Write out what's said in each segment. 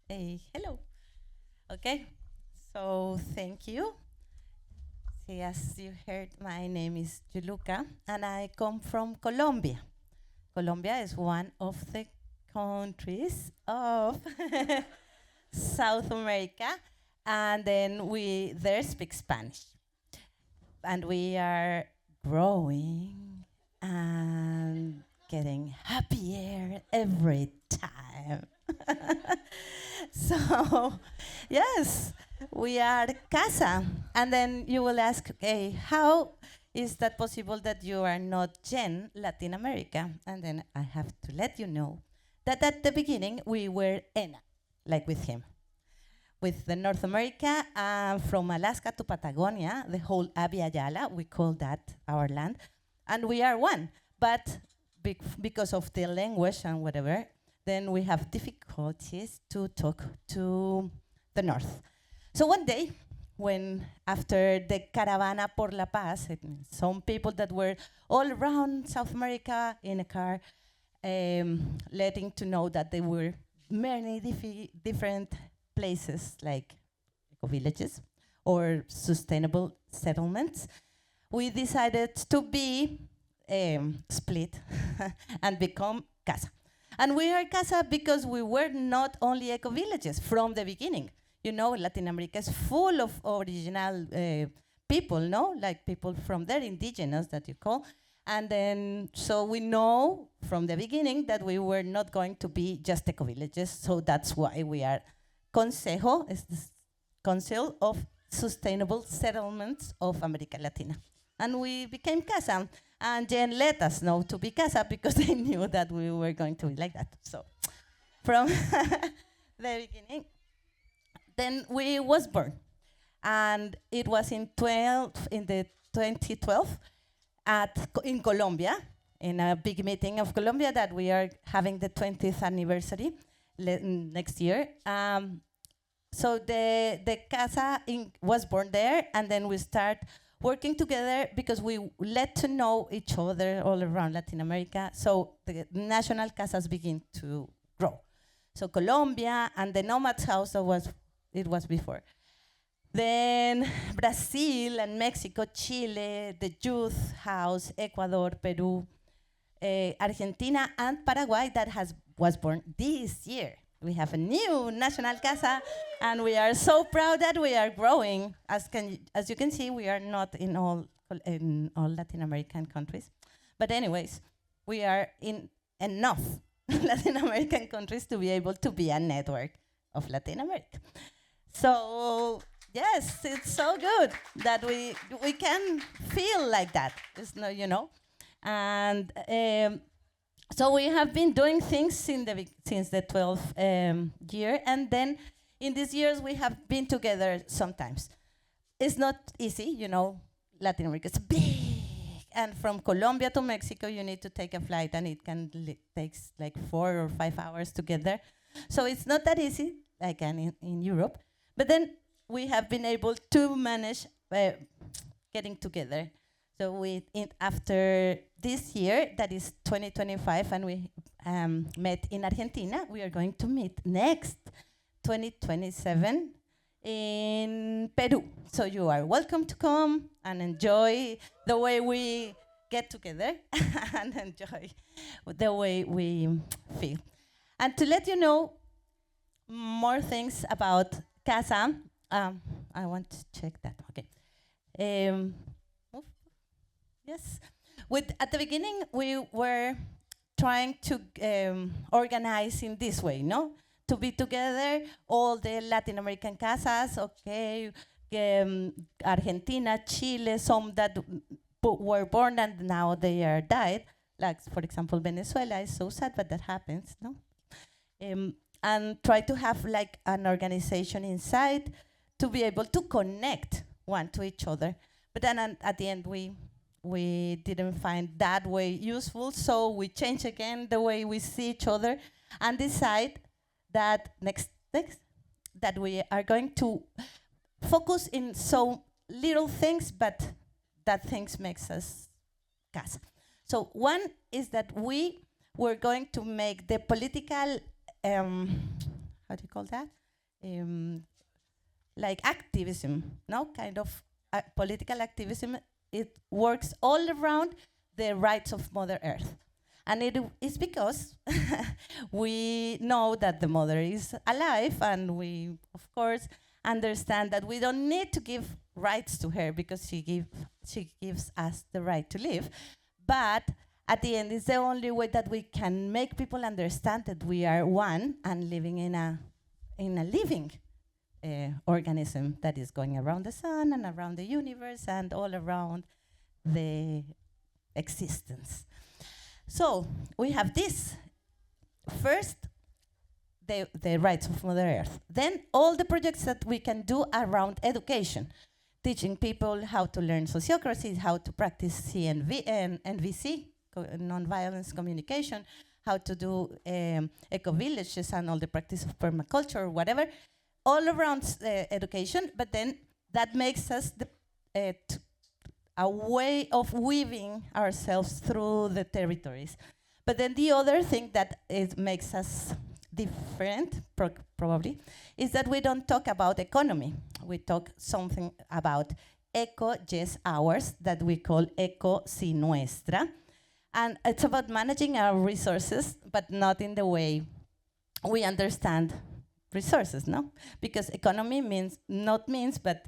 Hey, hello. Okay, so thank you. See, as you heard, my name is Yuluka, and I come from Colombia. Colombia is one of the countries of South America, and then we there speak Spanish, and we are growing and getting happier every time. So, yes, we are CASA. And then you will ask, okay, how is that possible that you are not Gen Latin America? And then I have to let you know that at the beginning we were ENA, like with him. With the North America, from Alaska to Patagonia, the whole Abya we call that our land, and we are one. But because of the language and whatever, then we have difficulties to talk to the north. So one day, when after the Caravana por la Paz, some people that were all around South America in a car, letting to know that there were many different places like ecovillages or sustainable settlements, we decided to be split and become CASA. And we are CASA because we were not only eco-villages from the beginning. You know, Latin America is full of original people, no? Like people from there, indigenous that you call. And then, so we know from the beginning that we were not going to be just eco-villages. So that's why we are Consejo, is the Council of Sustainable Settlements of America Latina. And we became CASA. And Jen let us know to be CASA because they knew that we were going to be like that. So from the beginning, then we was born. And it was in the 2012 in Colombia, in a big meeting of Colombia that we are having the 20th anniversary next year. So the CASA was born there, and then we start working together because we let to know each other all around Latin America. So the national CASAs begin to grow. So Colombia and the Nomads House it was before. Then Brazil and Mexico, Chile, the Youth House, Ecuador, Peru, Argentina, and Paraguay that was born this year. We have a new national casa, and we are so proud that we are growing. As you can see, we are not in all Latin American countries, but anyways, we are in enough Latin American countries to be able to be a network of Latin America. So yes, it's so good that we can feel like that. It's no, you know, and so we have been doing things since the 12th year, and then in these years we have been together sometimes. It's not easy, you know. Latin America is big, and from Colombia to Mexico you need to take a flight, and it takes like 4 or 5 hours to get there. So it's not that easy, like in Europe. But then we have been able to manage getting together. So after this year, that is 2025, and we met in Argentina, we are going to meet next 2027 in Peru. So you are welcome to come and enjoy the way we get together and enjoy the way we feel. And to let you know more things about CASA, I want to check that. Okay. Move. Yes. At the beginning, we were trying to organize in this way, no? To be together, all the Latin American casas, okay, Argentina, Chile, some that were born and now they are died. Like, for example, Venezuela is so sad, but that happens, no? And try to have like an organization inside to be able to connect one to each other. But then at the end, we didn't find that way useful, so we changed again the way we see each other and decide that next that we are going to focus in so little things, but that things makes us CASA. So one is that we were going to make the political how do you call that? Um, like activism, no? Kind of political activism. It works all around the rights of Mother Earth. And it is because we know that the mother is alive, and we, of course, understand that we don't need to give rights to her because she gives us the right to live. But at the end, it's the only way that we can make people understand that we are one and living in a living organism that is going around the sun and around the universe and all around the existence. So we have this. First, the rights of Mother Earth. Then all the projects that we can do around education, teaching people how to learn sociocracy, how to practice CNV and NVC, non-violence communication, how to do ecovillages and all the practice of permaculture or whatever, all around education, but then that makes us a way of weaving ourselves through the territories. But then the other thing that it makes us different, probably, is that we don't talk about economy. We talk something about eco, yes, ours, that we call eco, si nuestra. And it's about managing our resources, but not in the way we understand resources, no? Because economy but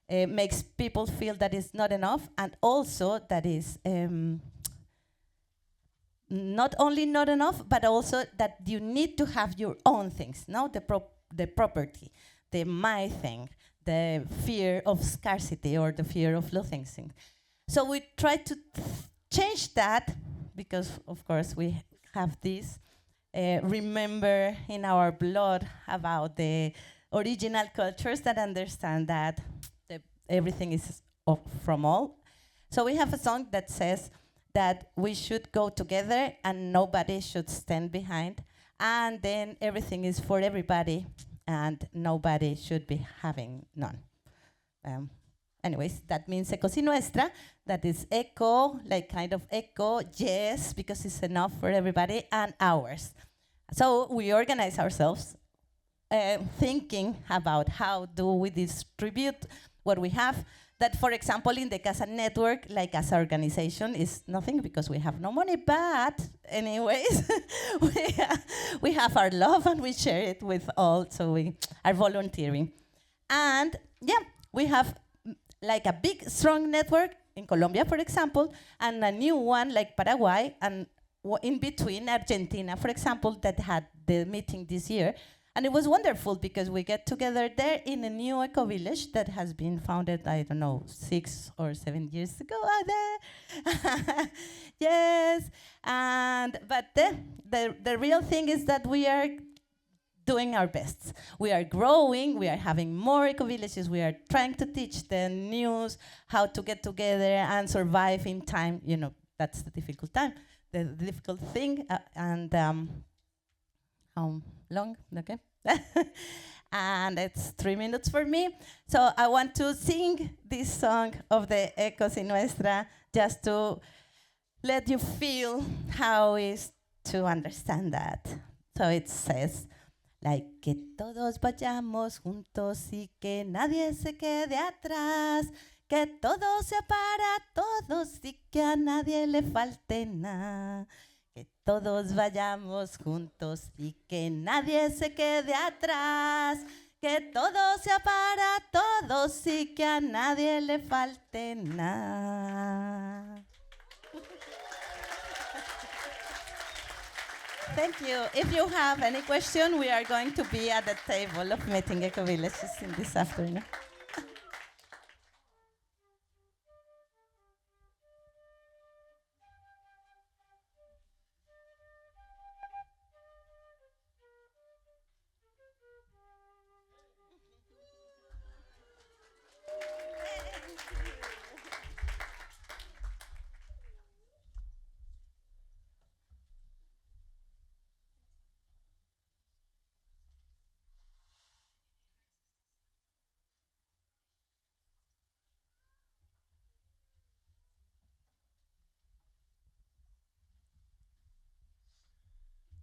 makes people feel that it's not enough, and also that is not only not enough, but also that you need to have your own things, no? The property, the my thing, the fear of scarcity or the fear of losing things. So we try to change that because, of course, we have this remember in our blood about the original cultures that understand that everything is from all. So we have a song that says that we should go together and nobody should stand behind, and then everything is for everybody and nobody should be having none. Anyways, that means eco si nuestra, that is eco, like kind of eco, yes, because it's enough for everybody, and ours. So we organize ourselves thinking about how do we distribute what we have. That, for example, in the CASA network, like CASA organization, is nothing because we have no money, but anyways, we have our love and we share it with all, so we are volunteering. And yeah, we have like a big, strong network in Colombia, for example, and a new one like Paraguay, and in between Argentina, for example, that had the meeting this year. And it was wonderful because we get together there in a new eco-village that has been founded, I don't know, 6 or 7 years ago. Yes, but the real thing is that we are doing our best. We are growing, we are having more eco-villages, we are trying to teach the news how to get together and survive in time. You know, that's the difficult time, the difficult thing, and how long? Okay. And it's 3 minutes for me. So I want to sing this song of the Eco Si Nuestra just to let you feel how it is to understand that. So it says, like, que todos vayamos juntos y que nadie se quede atrás, que todo sea para todos y que a nadie le falte nada. Que todos vayamos juntos y que nadie se quede atrás, que todo sea para todos y que a nadie le falte nada. Thank you. If you have any question, we are going to be at the table of meeting eco-villages in this afternoon.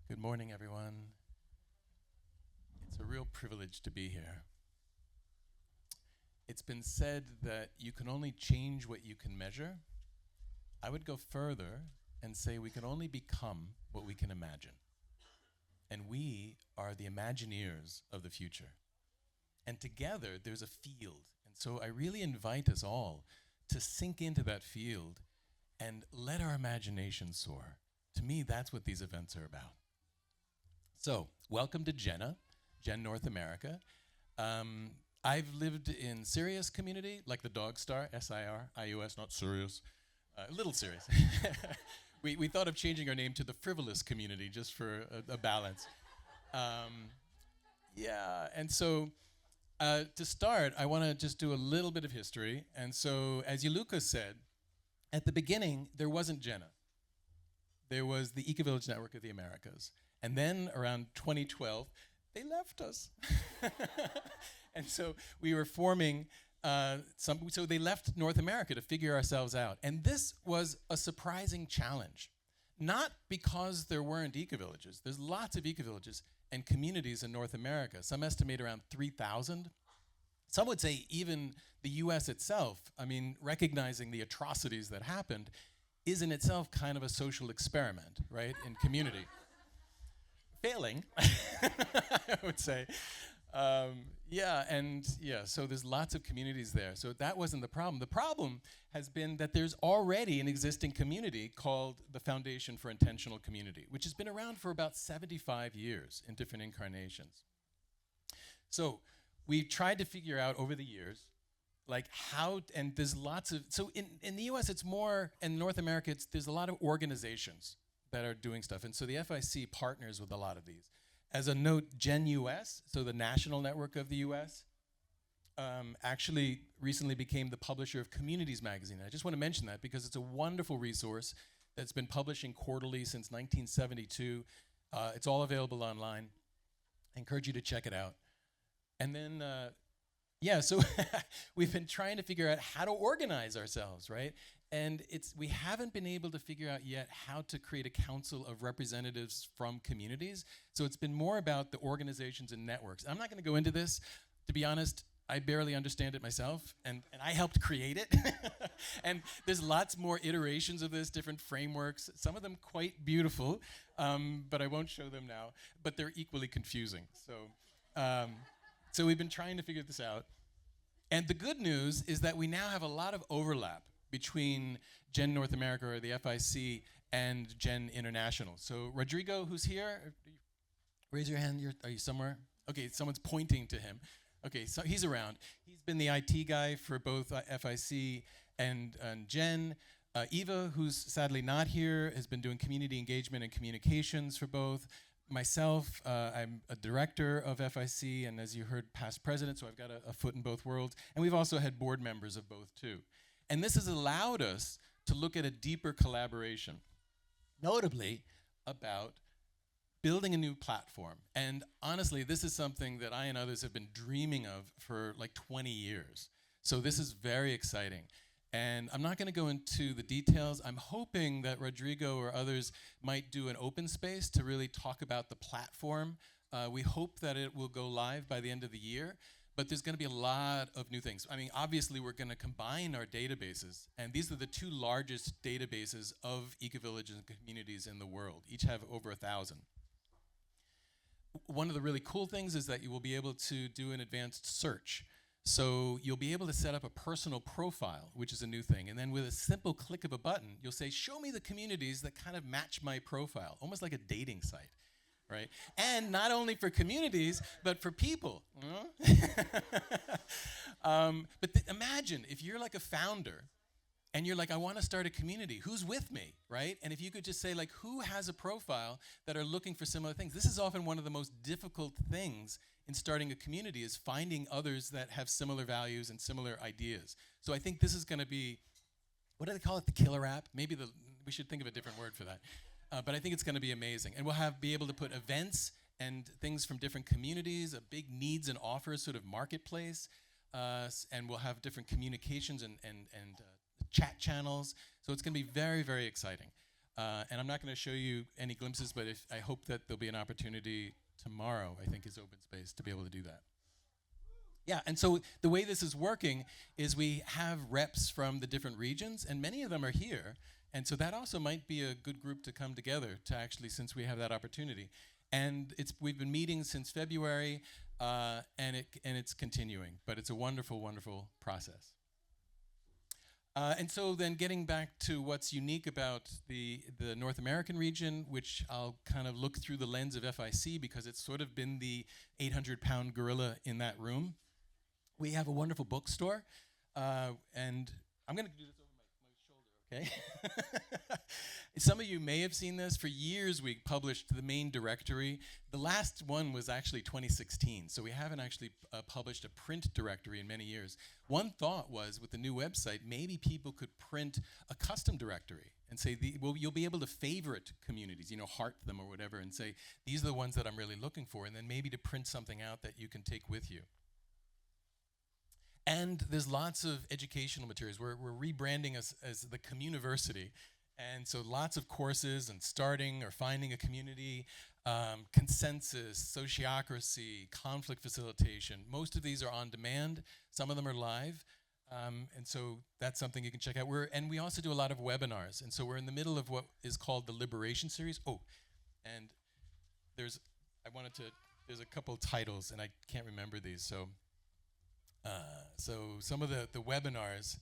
Good morning, everyone. It's a real privilege to be here. It's been said that you can only change what you can measure. I would go further and say we can only become what we can imagine. And we are the Imagineers of the future. And together, there's a field. And so I really invite us all to sink into that field and let our imagination soar. To me, that's what these events are about. So, welcome to Gen North America. I've lived in Sirius community, like the dog star, S-I-R-I-U-S, not Sirius. A little serious. We thought of changing our name to the frivolous community just for a balance. Yeah, and so to start, I want to just do a little bit of history. And so, as Yuluka said, at the beginning, there wasn't Jenna. There was the Ecovillage Network of the Americas. And then around 2012, they left us. And so we were forming so they left North America to figure ourselves out. And this was a surprising challenge. Not because there weren't ecovillages. There's lots of ecovillages and communities in North America. Some estimate around 3,000. Some would say even the US itself, I mean, recognizing the atrocities that happened, is in itself kind of a social experiment, right, in community. Failing, I would say. So there's lots of communities there. So that wasn't the problem. The problem has been that there's already an existing community called the Foundation for Intentional Community, which has been around for about 75 years in different incarnations. So we tried to figure out over the years, like how, and there's lots of, so in the US it's more, in North America there's a lot of organizations that are doing stuff. And so the FIC partners with a lot of these. As a note, Gen US, so the national network of the US, actually recently became the publisher of Communities magazine. I just want to mention that because it's a wonderful resource that's been publishing quarterly since 1972. It's all available online. I encourage you to check it out. And then, so we've been trying to figure out how to organize ourselves, right? And we haven't been able to figure out yet how to create a council of representatives from communities. So it's been more about the organizations and networks. I'm not going to go into this. To be honest, I barely understand it myself, and I helped create it. And there's lots more iterations of this, different frameworks, some of them quite beautiful, but I won't show them now. But they're equally confusing. So we've been trying to figure this out. And the good news is that we now have a lot of overlap between Gen North America, or the FIC, and Gen International. So Rodrigo, who's here, raise your hand. Are you somewhere? Okay, someone's pointing to him. Okay, so he's around. He's been the IT guy for both FIC and Gen. Eva, who's sadly not here, has been doing community engagement and communications for both. Myself, I'm a director of FIC, and as you heard, past president, so I've got a foot in both worlds. And we've also had board members of both, too. And this has allowed us to look at a deeper collaboration, notably about building a new platform. And honestly, this is something that I and others have been dreaming of for like 20 years. So this is very exciting. And I'm not going to go into the details. I'm hoping that Rodrigo or others might do an open space to really talk about the platform. We hope that it will go live by the end of the year. But there's going to be a lot of new things. I mean, obviously, we're going to combine our databases. And these are the two largest databases of ecovillages and communities in the world. Each have over 1,000. One of the really cool things is that you will be able to do an advanced search. So you'll be able to set up a personal profile, which is a new thing. And then with a simple click of a button, you'll say, show me the communities that kind of match my profile, almost like a dating site. Right? And not only for communities, but for people. Imagine if you're like a founder and you're like, I want to start a community. Who's with me, right? And if you could just say, like, who has a profile that are looking for similar things? This is often one of the most difficult things in starting a community, is finding others that have similar values and similar ideas. So I think this is going to be, what do they call it, the killer app? Maybe we should think of a different word for that. But I think it's going to be amazing. And we'll be able to put events and things from different communities, a big needs and offers sort of marketplace, and we'll have different communications and chat channels. So it's going to be very, very exciting. And I'm not going to show you any glimpses, but I hope that there'll be an opportunity tomorrow, I think, is open space to be able to do that. Yeah, and so the way this is working is we have reps from the different regions, and many of them are here. And so that also might be a good group to come together to actually, since we have that opportunity. And we've been meeting since February, and it's continuing. But it's a wonderful, wonderful process. And so then getting back to what's unique about the North American region, which I'll kind of look through the lens of FIC because it's sort of been the 800-pound gorilla in that room. We have a wonderful bookstore, and I'm going to do this over my shoulder, okay? Some of you may have seen this. For years, we published the main directory. The last one was actually 2016, so we haven't actually published a print directory in many years. One thought was, with the new website, maybe people could print a custom directory and say, well, you'll be able to favorite communities, heart them or whatever, and say, these are the ones that I'm really looking for, and then maybe to print something out that you can take with you. And there's lots of educational materials. We're rebranding as the Communiversity. And so lots of courses and starting or finding a community, consensus, sociocracy, conflict facilitation. Most of these are on demand. Some of them are live. And so that's something you can check out. And we also do a lot of webinars. And so we're in the middle of what is called the Liberation Series. Oh, and there's a couple titles, and I can't remember these. So some of the webinars,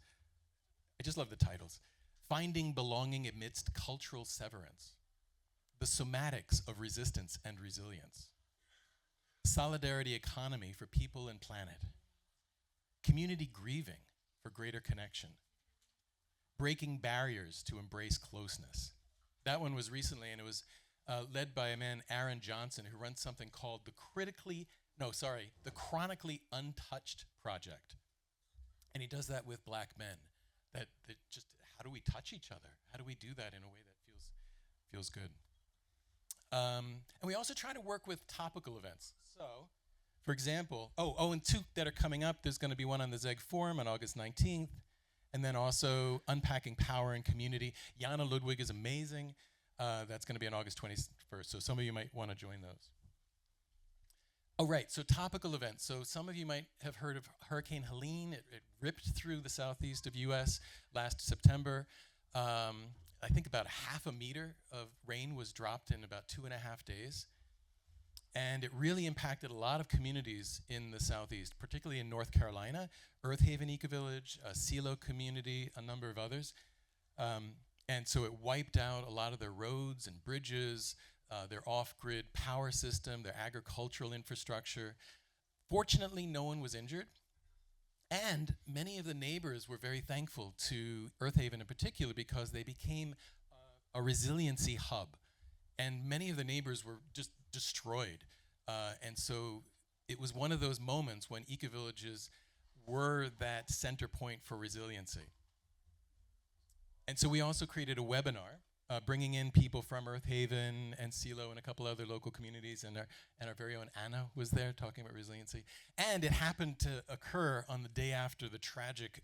I just love the titles. Finding Belonging Amidst Cultural Severance. The Somatics of Resistance and Resilience. Solidarity Economy for People and Planet. Community Grieving for Greater Connection. Breaking Barriers to Embrace Closeness. That one was recently, and it was led by a man, Aaron Johnson, who runs something called the Chronically Untouched Project. And he does that with Black men. That just, how do we touch each other? How do we do that in a way that feels good? And we also try to work with topical events. So, for example, and two that are coming up. There's going to be one on the ZEG Forum on August 19th, and then also Unpacking Power and Community. Jana Ludwig is amazing. That's going to be on August 21st, so some of you might want to join those. Oh, right, so topical events. So some of you might have heard of Hurricane Helene. It ripped through the southeast of U.S. last September. I think about 0.5 meter of rain was dropped in about 2.5 days. And it really impacted a lot of communities in the southeast, particularly in North Carolina, Earth Haven Ecovillage, Silo community, a number of others. And so it wiped out a lot of their roads and bridges, their off-grid power system, their agricultural infrastructure. Fortunately, no one was injured. And many of the neighbors were very thankful to Earth Haven in particular because they became a resiliency hub. And many of the neighbors were just destroyed. And so it was one of those moments when ecovillages were that center point for resiliency. And so we also created a webinar bringing in people from Earth Haven and Silo and a couple other local communities, and our very own Anna was there talking about resiliency. And it happened to occur on the day after the tragic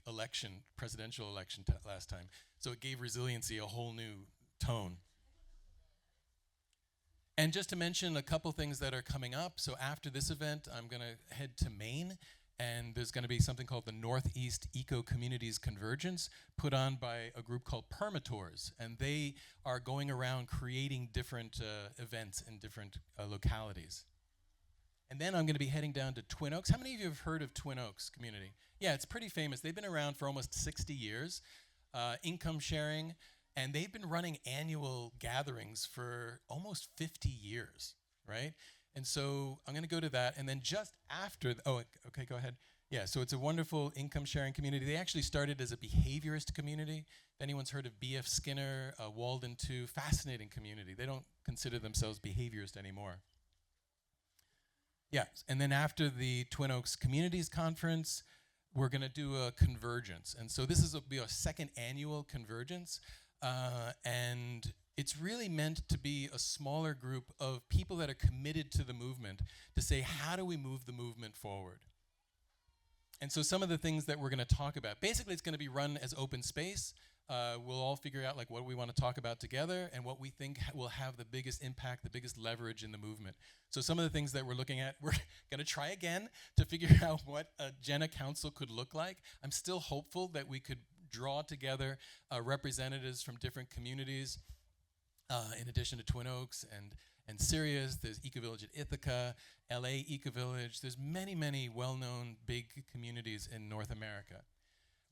presidential election last time. So it gave resiliency a whole new tone. And just to mention a couple things that are coming up. So after this event, I'm going to head to Maine. And there's going to be something called the Northeast Eco Communities Convergence, put on by a group called Permatours. And they are going around creating different events in different localities. And then I'm going to be heading down to Twin Oaks. How many of you have heard of Twin Oaks community? Yeah, it's pretty famous. They've been around for almost 60 years, income sharing, and they've been running annual gatherings for almost 50 years, right? And so I'm going to go to that, and then just after, okay, go ahead. Yeah, so it's a wonderful income-sharing community. They actually started as a behaviorist community. If anyone's heard of B.F. Skinner, Walden 2, fascinating community. They don't consider themselves behaviorist anymore. Yeah, and then after the Twin Oaks Communities Conference, we're going to do a convergence. And so this will be our second annual convergence, and it's really meant to be a smaller group of people that are committed to the movement to say, how do we move the movement forward? And so some of the things that we're going to talk about, basically it's going to be run as open space. We'll all figure out like what we want to talk about together and what we think will have the biggest impact, the biggest leverage in the movement. So some of the things that we're looking at, we're going to try again to figure out what a JENA Council could look like. I'm still hopeful that we could draw together representatives from different communities, in addition to Twin Oaks and Sirius. There's Ecovillage at Ithaca, LA Ecovillage. There's many, many well-known big communities in North America.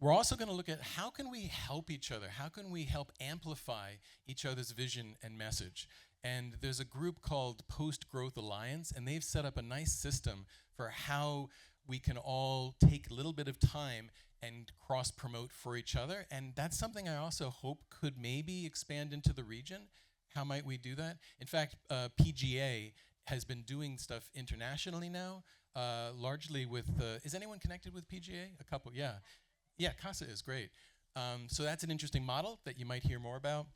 We're also going to look at how can we help each other? How can we help amplify each other's vision and message? And there's a group called Post-Growth Alliance, and they've set up a nice system for how we can all take a little bit of time and cross-promote for each other. And that's something I also hope could maybe expand into the region. How might we do that? In fact, PGA has been doing stuff internationally now, largely with, is anyone connected with PGA? A couple, yeah. Yeah, CASA is great. So that's an interesting model that you might hear more about.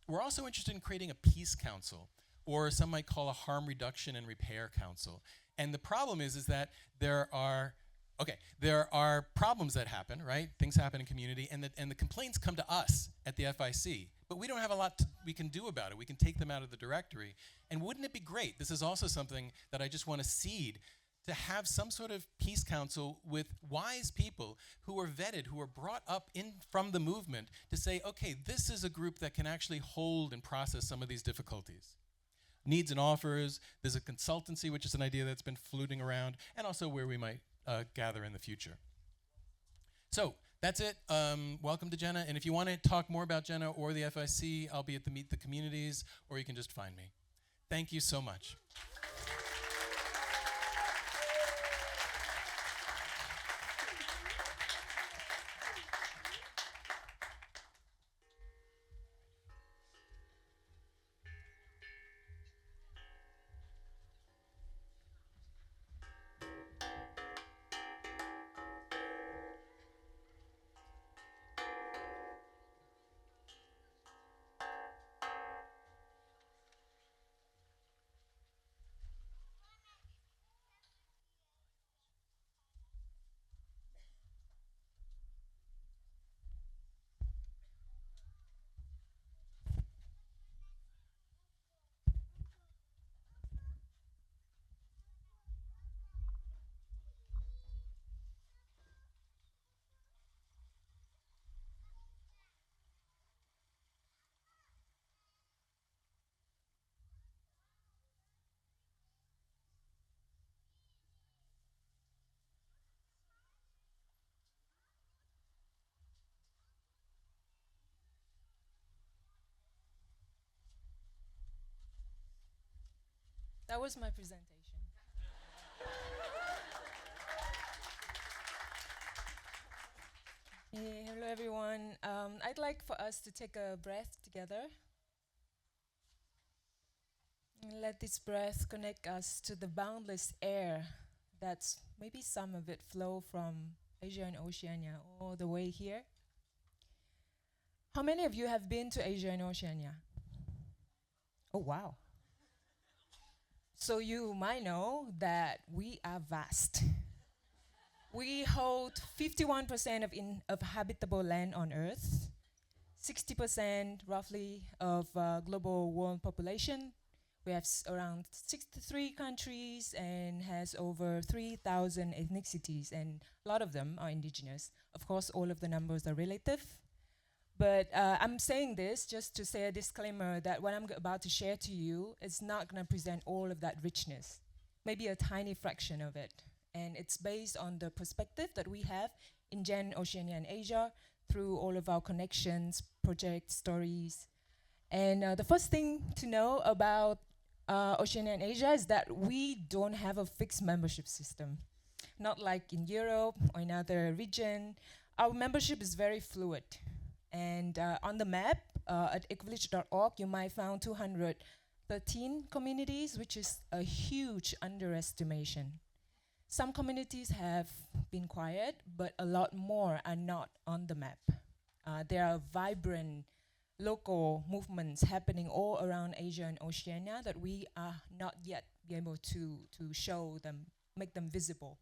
We're also interested in creating a peace council, or some might call a harm reduction and repair council. And the problem is that there are problems that happen, right? Things happen in community, and the complaints come to us at the FIC. But we don't have a lot we can do about it. We can take them out of the directory. And wouldn't it be great? This is also something that I just want to seed, to have some sort of peace council with wise people who are vetted, who are brought up in from the movement to say, okay, this is a group that can actually hold and process some of these difficulties. Needs and offers, there's a consultancy, which is an idea that's been floating around, and also where we might gather in the future. So that's it. Welcome to JENA, and if you want to talk more about JENA or the FIC, I'll be at the Meet the Communities, or you can just find me. Thank you so much. That was my presentation. Hey, hello everyone. I'd like for us to take a breath together. And let this breath connect us to the boundless air that's maybe some of it flow from Asia and Oceania all the way here. How many of you have been to Asia and Oceania? Oh, wow. So you might know that we are vast. We hold 51% of habitable land on Earth, 60% roughly of global world population. We have around 63 countries and has over 3,000 ethnicities, and a lot of them are indigenous. Of course, all of the numbers are relative. But I'm saying this just to say a disclaimer that what I'm about to share to you is not going to present all of that richness, maybe a tiny fraction of it. And it's based on the perspective that we have in Gen, Oceania, and Asia through all of our connections, projects, stories. And the first thing to know about Oceania and Asia is that we don't have a fixed membership system. Not like in Europe or in other region. Our membership is very fluid. And on the map, at ecovillage.org, you might find 213 communities, which is a huge underestimation. Some communities have been quiet, but a lot more are not on the map. There are vibrant local movements happening all around Asia and Oceania that we are not yet be able to show them, make them visible.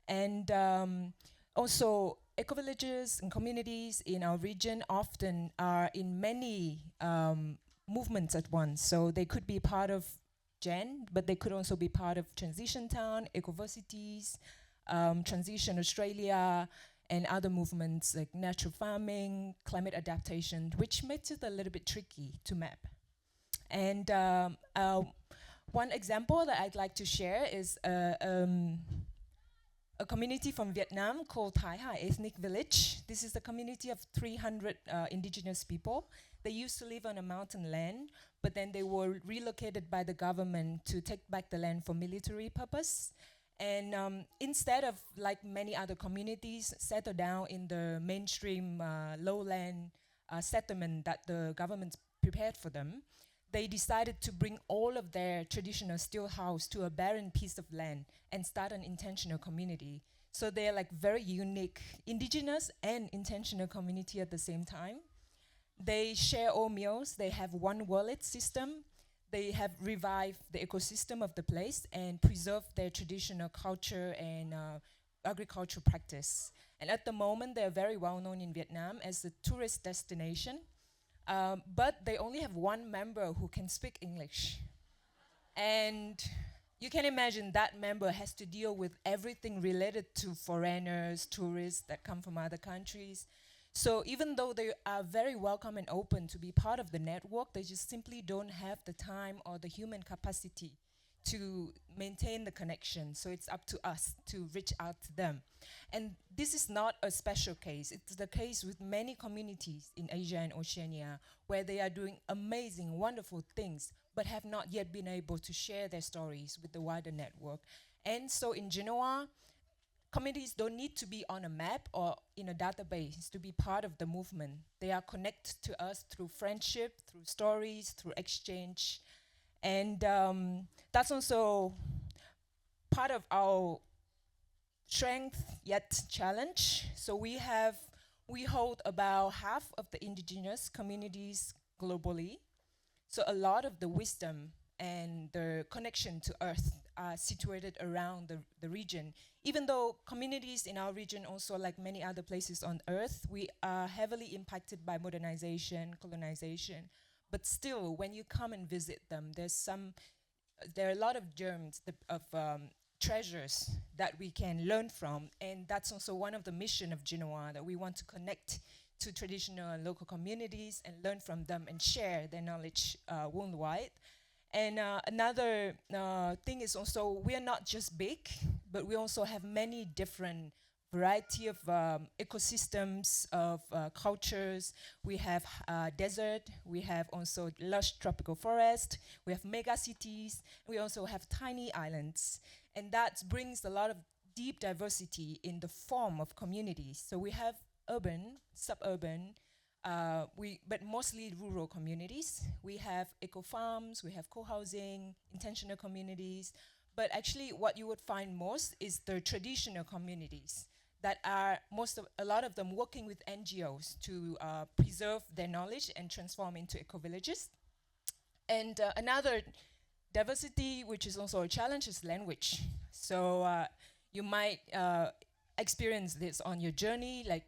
And Also, ecovillages and communities in our region often are in many movements at once. So they could be part of GEN, but they could also be part of Transition Town, Ecoversities, Transition Australia, and other movements like natural farming, climate adaptation, which makes it a little bit tricky to map. And one example that I'd like to share is a community from Vietnam called Thai Ha Ethnic Village. This is a community of 300 indigenous people. They used to live on a mountain land, but then they were relocated by the government to take back the land for military purpose. And instead of, like many other communities, settle down in the mainstream lowland settlement that the government prepared for them, they decided to bring all of their traditional still house to a barren piece of land and start an intentional community. So they're like very unique, indigenous and intentional community at the same time. They share all meals, they have one wallet system, they have revived the ecosystem of the place and preserved their traditional culture and agricultural practice. And at the moment, they're very well known in Vietnam as a tourist destination. But they only have one member who can speak English. And you can imagine that member has to deal with everything related to foreigners, tourists that come from other countries. So even though they are very welcome and open to be part of the network, they just simply don't have the time or the human capacity to maintain the connection. So it's up to us to reach out to them. And this is not a special case. It's the case with many communities in Asia and Oceania where they are doing amazing, wonderful things, but have not yet been able to share their stories with the wider network. And so in Genoa, communities don't need to be on a map or in a database to be part of the movement. They are connected to us through friendship, through stories, through exchange. And that's also part of our strength yet challenge. So we hold about half of the indigenous communities globally. So a lot of the wisdom and the connection to earth are situated around the region. Even though communities in our region also, like many other places on earth, we are heavily impacted by modernization, colonization. But still, when you come and visit them, there are a lot of germs of treasures that we can learn from. And that's also one of the mission of Genoa, that we want to connect to traditional and local communities and learn from them and share their knowledge worldwide. And another thing is also, we are not just big, but we also have many different variety of ecosystems, of cultures. We have desert, we have also lush tropical forest, we have mega cities, we also have tiny islands. And that brings a lot of deep diversity in the form of communities. So we have urban, suburban, but mostly rural communities. We have eco-farms, we have co-housing, intentional communities. But actually what you would find most is the traditional communities that are a lot of them working with NGOs to preserve their knowledge and transform into eco-villages. And another diversity, which is also a challenge, is language. So you might experience this on your journey, like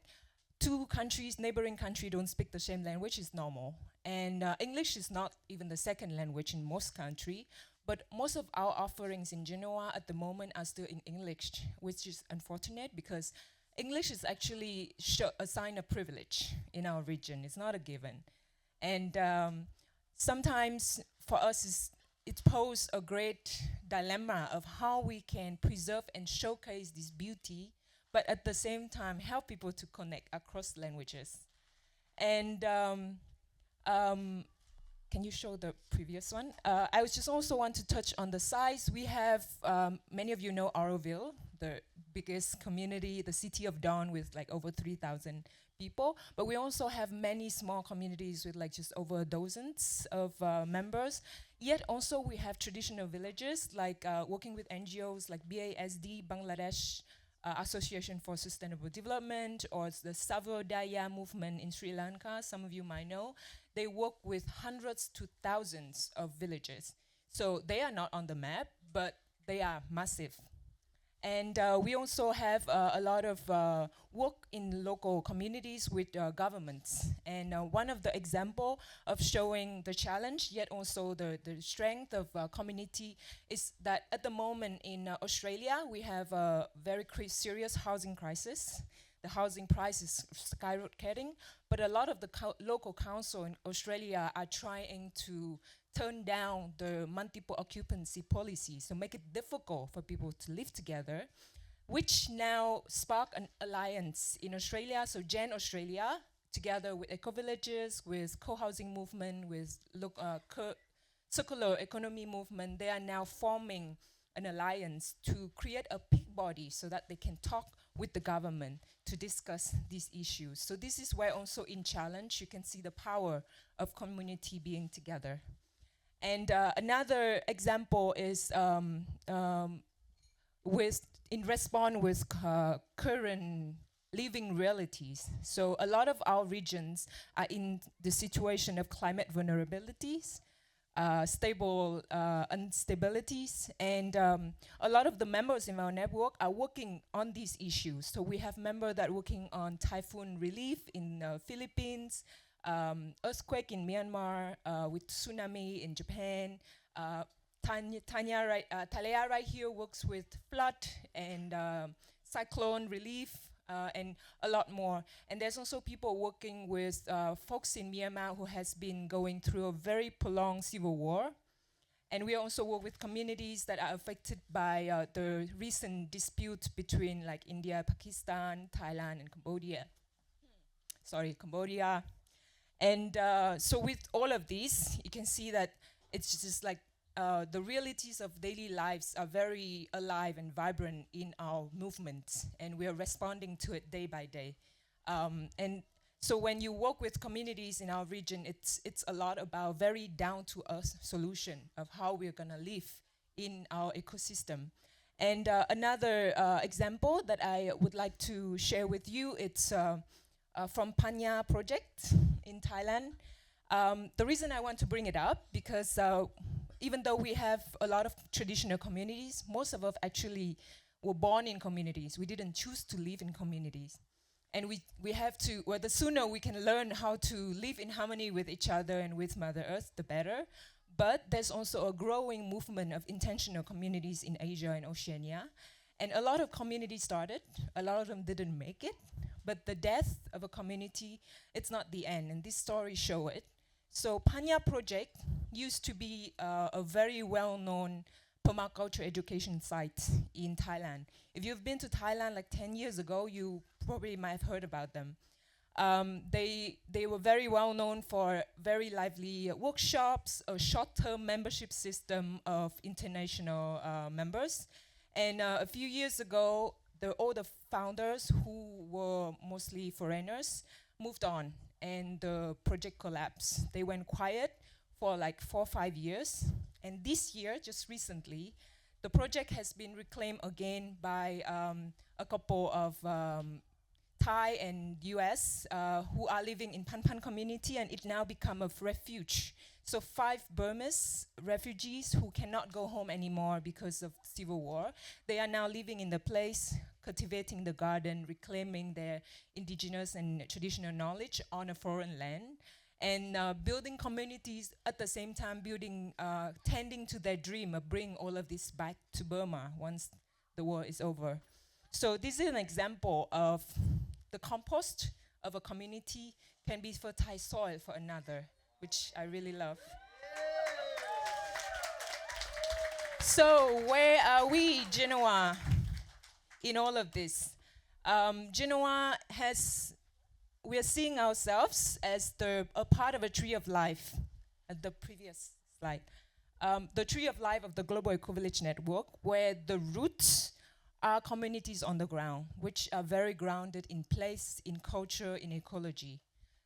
two countries, neighboring countries don't speak the same language is normal. And English is not even the second language in most countries, but most of our offerings in Genoa at the moment are still in English, which is unfortunate because English is actually a sign of privilege in our region. It's not a given. And sometimes for us, it poses a great dilemma of how we can preserve and showcase this beauty, but at the same time help people to connect across languages. And can you show the previous one? I was just also want to touch on the size. We have, many of you know Auroville, the biggest community, the city of dawn with like over 3,000 people. But we also have many small communities with like just over dozens of members. Yet also we have traditional villages like working with NGOs like BASD, Bangladesh Association for Sustainable Development, or the Savodaya movement in Sri Lanka, some of you might know. They work with hundreds to thousands of villages. So they are not on the map, but they are massive. And we also have a lot of work in local communities with governments. And one of the example of showing the challenge, yet also the strength of community, is that at the moment in Australia, we have a very serious housing crisis. The housing price is skyrocketing, but a lot of the local council in Australia are trying to turn down the multiple occupancy policy, so make it difficult for people to live together, which now spark an alliance in Australia. So Gen Australia, together with Ecovillages, with co-housing movement, with circular economy movement, they are now forming an alliance to create a peak body so that they can talk with the government to discuss these issues. So this is where also in challenge you can see the power of community being together. And another example is in response with current living realities. So a lot of our regions are in the situation of climate vulnerabilities, stable instabilities, and a lot of the members in our network are working on these issues. So we have members that are working on typhoon relief in Philippines, earthquake in Myanmar, with tsunami in Japan. Talea right here works with flood and cyclone relief, and a lot more. And there's also people working with folks in Myanmar who has been going through a very prolonged civil war. And we also work with communities that are affected by the recent dispute between like India, Pakistan, Thailand, and Cambodia. Cambodia. And so with all of these, you can see that it's just like the realities of daily lives are very alive and vibrant in our movement, and we are responding to it day by day. And so when you work with communities in our region, it's a lot about very down-to-earth solution of how we're gonna live in our ecosystem. And another example that I would like to share with you, it's from Panya project in Thailand. The reason I want to bring it up, because even though we have a lot of traditional communities, most of us actually were born in communities. We didn't choose to live in communities. And we have to, well, the sooner we can learn how to live in harmony with each other and with Mother Earth, the better. But there's also a growing movement of intentional communities in Asia and Oceania. And a lot of communities started, a lot of them didn't make it. But the death of a community, it's not the end, and this story show it. So Panya project used to be a very well-known permaculture education site in Thailand. If you've been to Thailand like 10 years ago, you probably might have heard about them. They were very well known for very lively workshops, a short-term membership system of international members. And a few years ago, all the founders, who were mostly foreigners, moved on, and the project collapsed. They went quiet for like 4 or 5 years. And this year, just recently, the project has been reclaimed again by a couple of Thai and US who are living in Pan community, and it now become a refuge. So 5 Burmese refugees who cannot go home anymore because of civil war, they are now living in the place, cultivating the garden, reclaiming their indigenous and traditional knowledge on a foreign land, and building communities at the same time, tending to their dream of bringing all of this back to Burma once the war is over. So this is an example of the compost of a community can be fertile soil for another, which I really love. So where are we, Genoa, in all of this? Genoa we are seeing ourselves as a part of a tree of life, at the previous slide. The tree of life of the Global Ecovillage Network, where the roots are communities on the ground, which are very grounded in place, in culture, in ecology.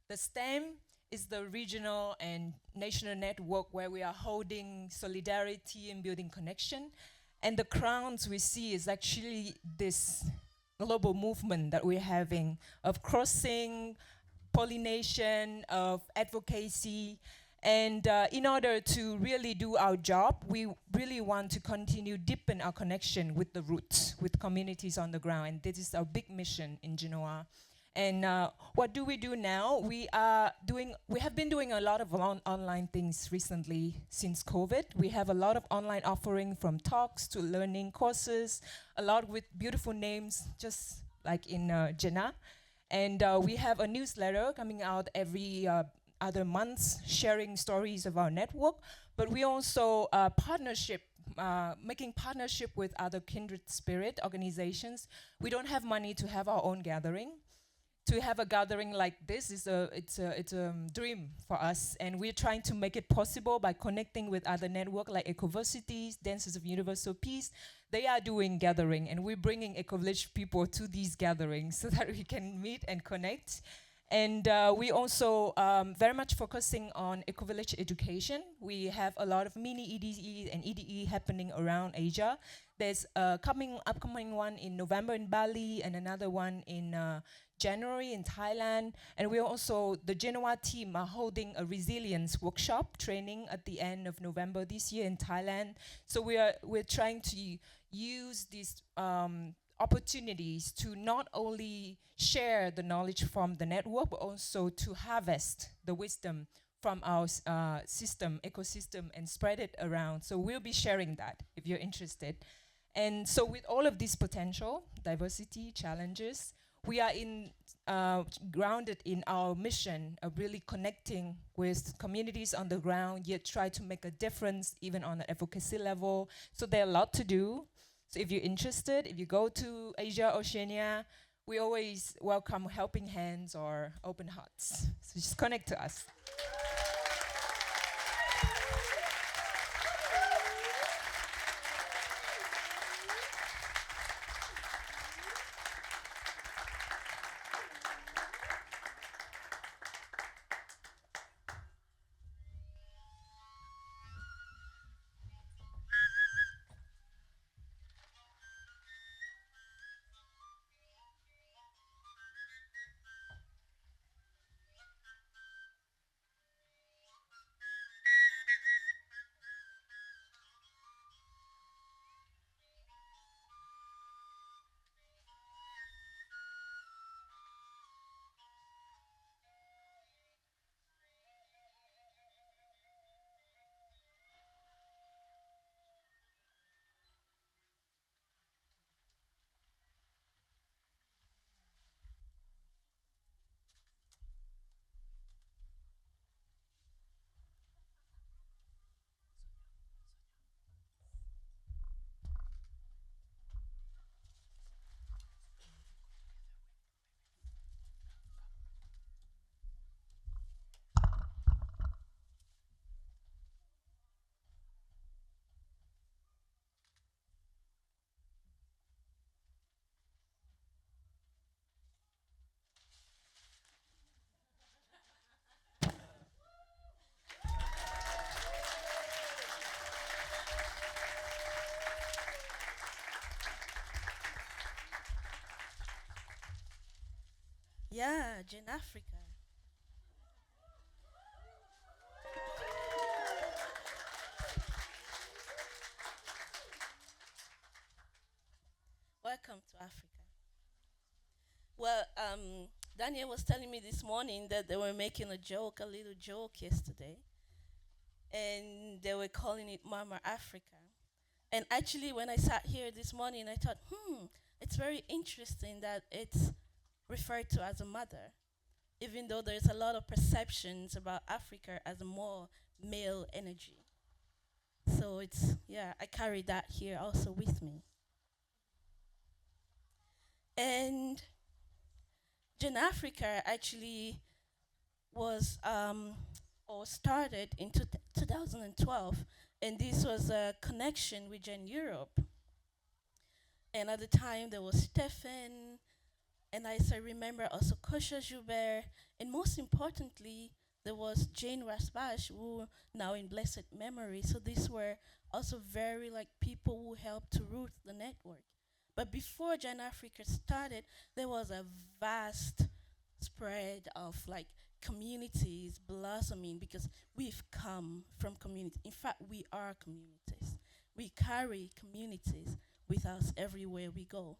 The stem is the regional and national network where we are holding solidarity and building connection. And the crowns we see is actually this global movement that we're having of crossing, pollination, of advocacy. And in order to really do our job, we really want to continue deepen our connection with the roots, with communities on the ground. And this is our big mission in Genoa. And what do we do now? We have been doing a lot of online things recently since COVID. We have a lot of online offering, from talks to learning courses, a lot with beautiful names, just like in Jena. And we have a newsletter coming out every other months, sharing stories of our network. But we also making partnership with other kindred spirit organizations. We don't have money to have our own gathering. To have a gathering like this is it's a dream for us, and we're trying to make it possible by connecting with other networks like Ecoversities, Dancers of Universal Peace. They are doing gathering, and we're bringing Ecovillage people to these gatherings so that we can meet and connect. And we also very much focusing on Ecovillage education. We have a lot of mini EDE and EDE happening around Asia. There's a upcoming one in November in Bali, and another one in January in Thailand. And we also, the Genoa team, are holding a resilience workshop training at the end of November this year in Thailand. So we're trying to use these opportunities to not only share the knowledge from the network, but also to harvest the wisdom from our ecosystem, and spread it around. So we'll be sharing that if you're interested. And so with all of this potential, diversity, challenges, we are grounded in our mission of really connecting with communities on the ground, yet try to make a difference even on the advocacy level. So there are a lot to do. So if you're interested, if you go to Asia-Oceania, we always welcome helping hands or open hearts. So just connect to us. Yeah, Gen Africa. Welcome to Africa. Well, Daniel was telling me this morning that they were making a little joke yesterday, and they were calling it Mama Africa. And actually, when I sat here this morning, I thought, it's very interesting that it's referred to as a mother, even though there's a lot of perceptions about Africa as a more male energy. So yeah, I carry that here also with me. And Gen Africa actually was or started in 2012, and this was a connection with Gen Europe. And at the time there was Steffen, and I remember also Kosha Joubert, and most importantly there was Jane Rasbash, who now in blessed memory. So these were also very like people who helped to root the network. But before Gen Africa started, there was a vast spread of like communities blossoming because we've come from community. In fact, we are communities. We carry communities with us everywhere we go.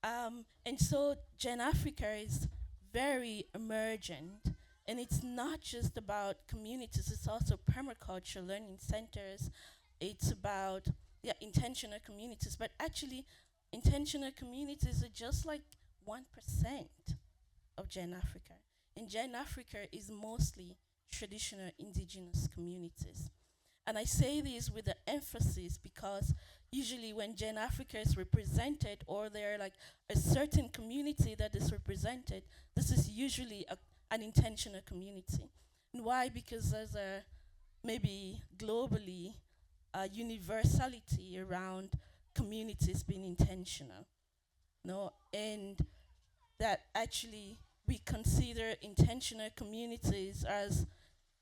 And so Gen Africa is very emergent, and it's not just about communities, it's also permaculture learning centers. It's about intentional communities, but actually intentional communities are just like 1% of Gen Africa. And Gen Africa is mostly traditional indigenous communities. And I say this with the emphasis because usually when Gen Africa is represented or there like a certain community that is represented, this is usually an intentional community. And why? Because there's a maybe globally a universality around communities being intentional. No, and that actually we consider intentional communities as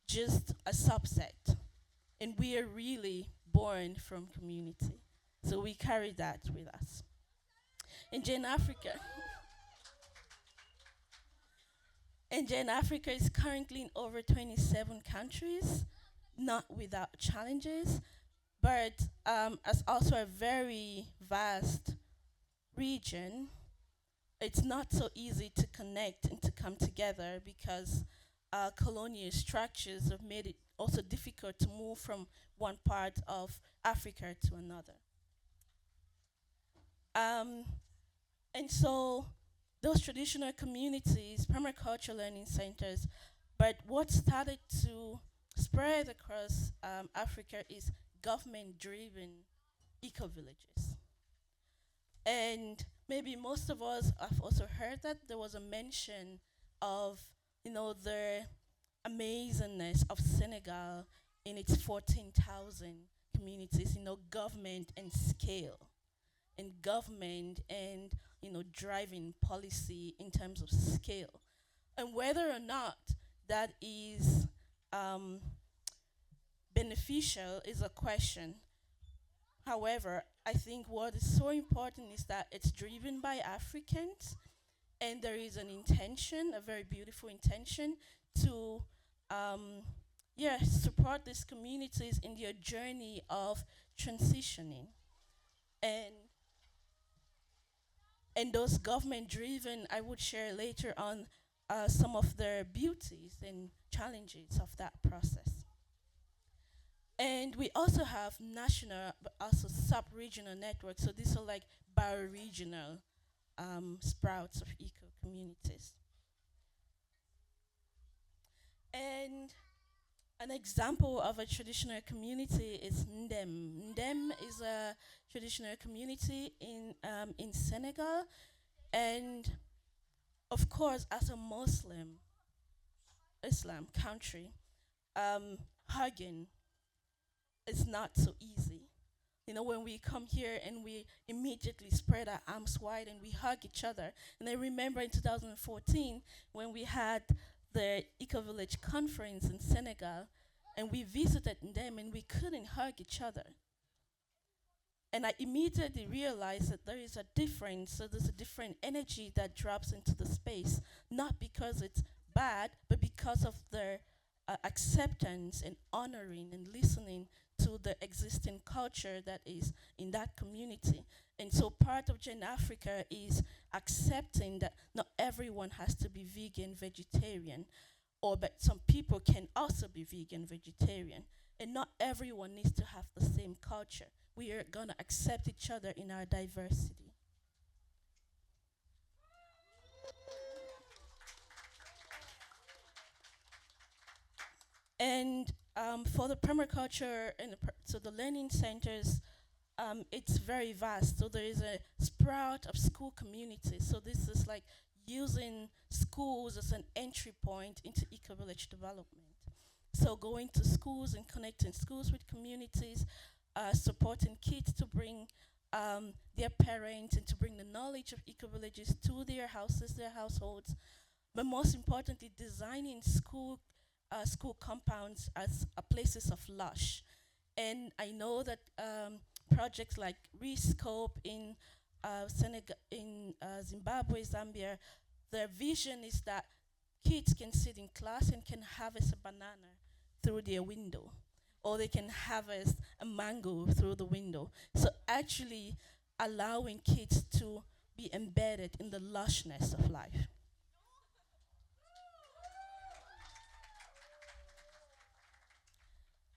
just a subset, and we are really born from community. So we carry that with us. In Gen Africa, and Gen Africa is currently in over 27 countries, not without challenges, but as also a very vast region. It's not so easy to connect and to come together because colonial structures have made it also difficult to move from one part of Africa to another. Um, and so those traditional communities, permaculture learning centers, but what started to spread across Africa is government-driven eco-villages. And maybe most of us have also heard that there was a mention of, the amazingness of Senegal in its 14,000 communities, government and scale, and government and, driving policy in terms of scale. And whether or not that is beneficial is a question. However, I think what is so important is that it's driven by Africans, and there is an intention, a very beautiful intention, to support these communities in their journey of transitioning. And those government-driven, I would share later on some of the beauties and challenges of that process. And we also have national, but also sub-regional networks. So these are like bioregional sprouts of eco-communities. And an example of a traditional community is Ndem. Ndem is a traditional community in Senegal. And of course, as a Islam country, hugging is not so easy. When we come here and we immediately spread our arms wide and we hug each other. And I remember in 2014 when we had the Ecovillage conference in Senegal and we visited them and we couldn't hug each other. And I immediately realized that there is a difference, so there's a different energy that drops into the space, not because it's bad, but because of their acceptance and honoring and listening to the existing culture that is in that community. And so part of Gen Africa is accepting that not everyone has to be vegan, vegetarian, but some people can also be vegan, vegetarian. And not everyone needs to have the same culture. We are gonna accept each other in our diversity. And for the permaculture and the learning centers, it's very vast. So there is a sprout of school communities. So this is like using schools as an entry point into eco-village development. So going to schools and connecting schools with communities, supporting kids to bring their parents and to bring the knowledge of eco-villages to their houses, their households. But most importantly, designing school compounds as places of lush. And I know that projects like Rescope in Zimbabwe, Zambia, their vision is that kids can sit in class and can harvest a banana through their window, or they can harvest a mango through the window. So actually allowing kids to be embedded in the lushness of life.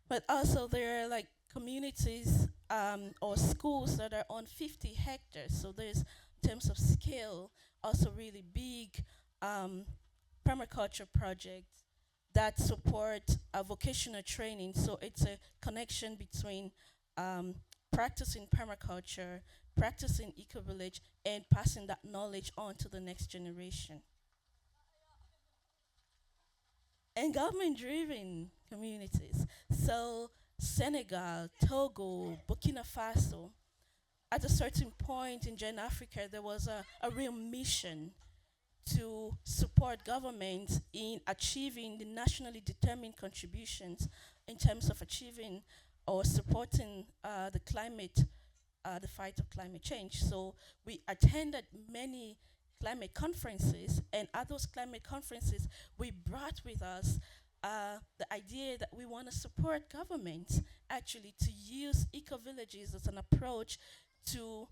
But also there are like communities or schools that are on 50 hectares. So there's, in terms of scale, also really big um, permaculture projects that support vocational training. So it's a connection between um, practicing permaculture, practicing eco-village, and passing that knowledge on to the next generation. And government-driven communities. So Senegal, Togo, Burkina Faso, at a certain point in Gen Africa, there was a real mission to support governments in achieving the nationally determined contributions in terms of achieving or supporting the fight of climate change. So we attended many climate conferences, and at those climate conferences, we brought with us the idea that we want to support governments actually to use eco-villages as an approach to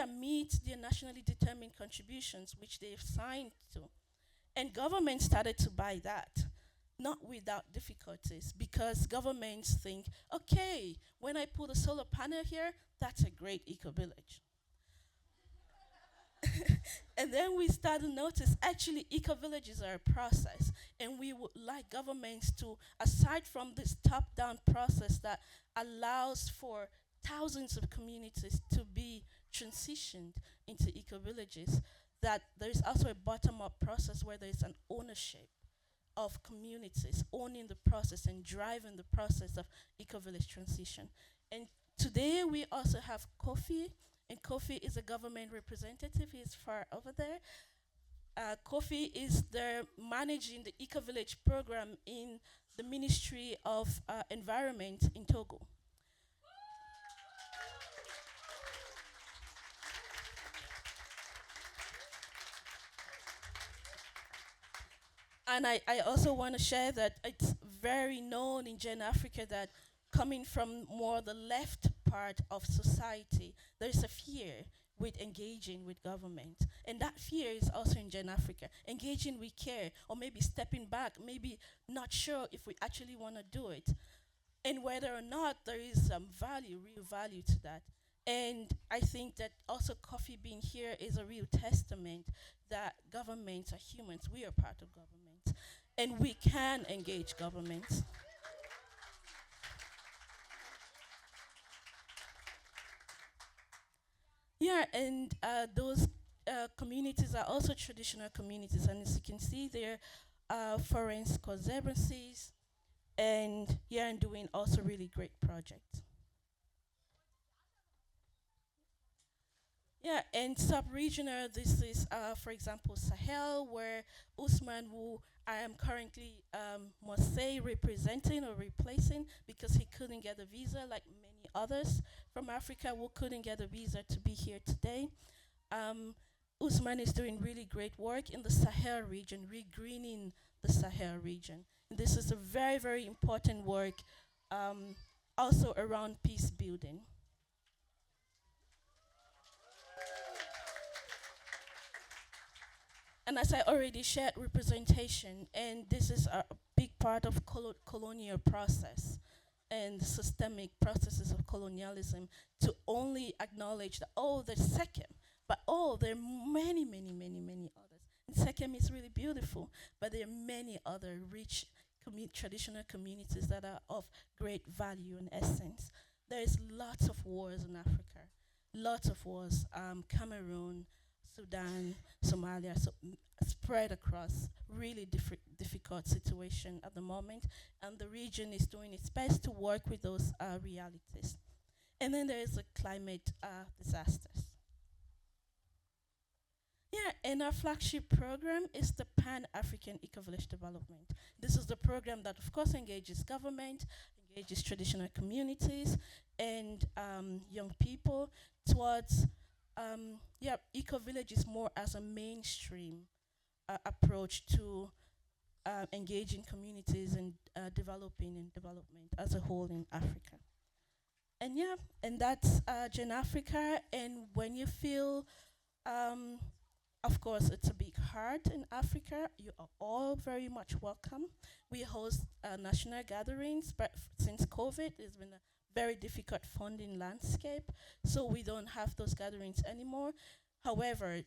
meet their nationally determined contributions, which they've signed to. And governments started to buy that, not without difficulties, because governments think, okay, when I put a solar panel here, that's a great eco-village. And then we start to notice actually eco-villages are a process, and we would like governments to, aside from this top-down process that allows for thousands of communities to be transitioned into eco-villages, that there's also a bottom-up process where there's an ownership of communities owning the process and driving the process of eco-village transition. And today we also have Kofi, and Kofi is a government representative. He's far over there. Kofi is the managing the eco-village program in the Ministry of Environment in Togo. And I also want to share that it's very known in Gen Africa that coming from more the left part of society, there's a fear with engaging with government. And that fear is also in Gen Africa. Engaging with care, or maybe stepping back, maybe not sure if we actually want to do it. And whether or not there is some value, real value to that. And I think that also Coffee being here is a real testament that governments are humans. We are part of government. And we can engage governments. Yeah, and those communities are also traditional communities. And as you can see, they're forest conservancies, and and doing also really great projects. Yeah, and sub-regional, this is, for example, Sahel, where Usman, who I am currently, must say, representing or replacing because he couldn't get a visa like many others from Africa who couldn't get a visa to be here today. Usman is doing really great work in the Sahel region, regreening the Sahel region. And this is a very, very important work also around peace building. And as I already shared, representation, and this is a big part of colonial process and systemic processes of colonialism, to only acknowledge that, oh, there's Sechem, but oh, there are many, many, many, many others. And Sechem is really beautiful, but there are many other rich traditional communities that are of great value and essence. There is lots of wars in Africa, lots of wars, Cameroon, Sudan, Somalia, so spread across really difficult situation at the moment, and the region is doing its best to work with those realities. And then there is the climate disasters. Yeah, and our flagship program is the Pan-African Ecovillage Development. This is the program that, of course, engages government, engages traditional communities, and young people towards eco-villages more as a mainstream approach to engaging communities and developing and development as a whole in Africa. And yeah, and that's Gen Africa. And when you feel, of course, it's a big heart in Africa, you are all very much welcome. We host national gatherings, but since COVID, it's been a very difficult funding landscape, so we don't have those gatherings anymore. However,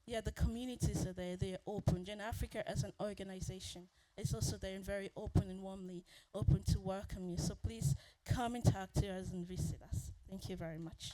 yeah, the communities are there, they're open. Gen Africa as an organization is also there and very open and warmly open to welcome you. So please come and talk to us and visit us. Thank you very much.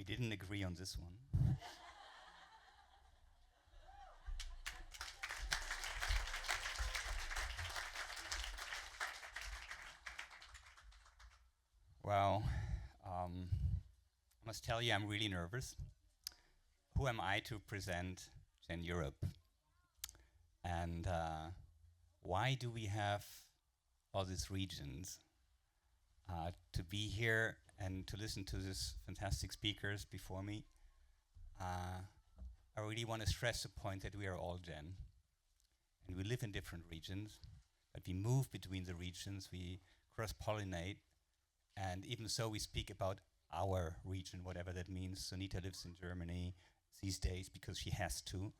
We didn't agree on this one. Well, I must tell you, I'm really nervous. Who am I to present Gen Europe? And why do we have all these regions? To be here and to listen to these fantastic speakers before me, I really want to stress the point that we are all Gen. And we live in different regions, but we move between the regions, we cross-pollinate, and even so we speak about our region, whatever that means. Sonita lives in Germany these days because she has to.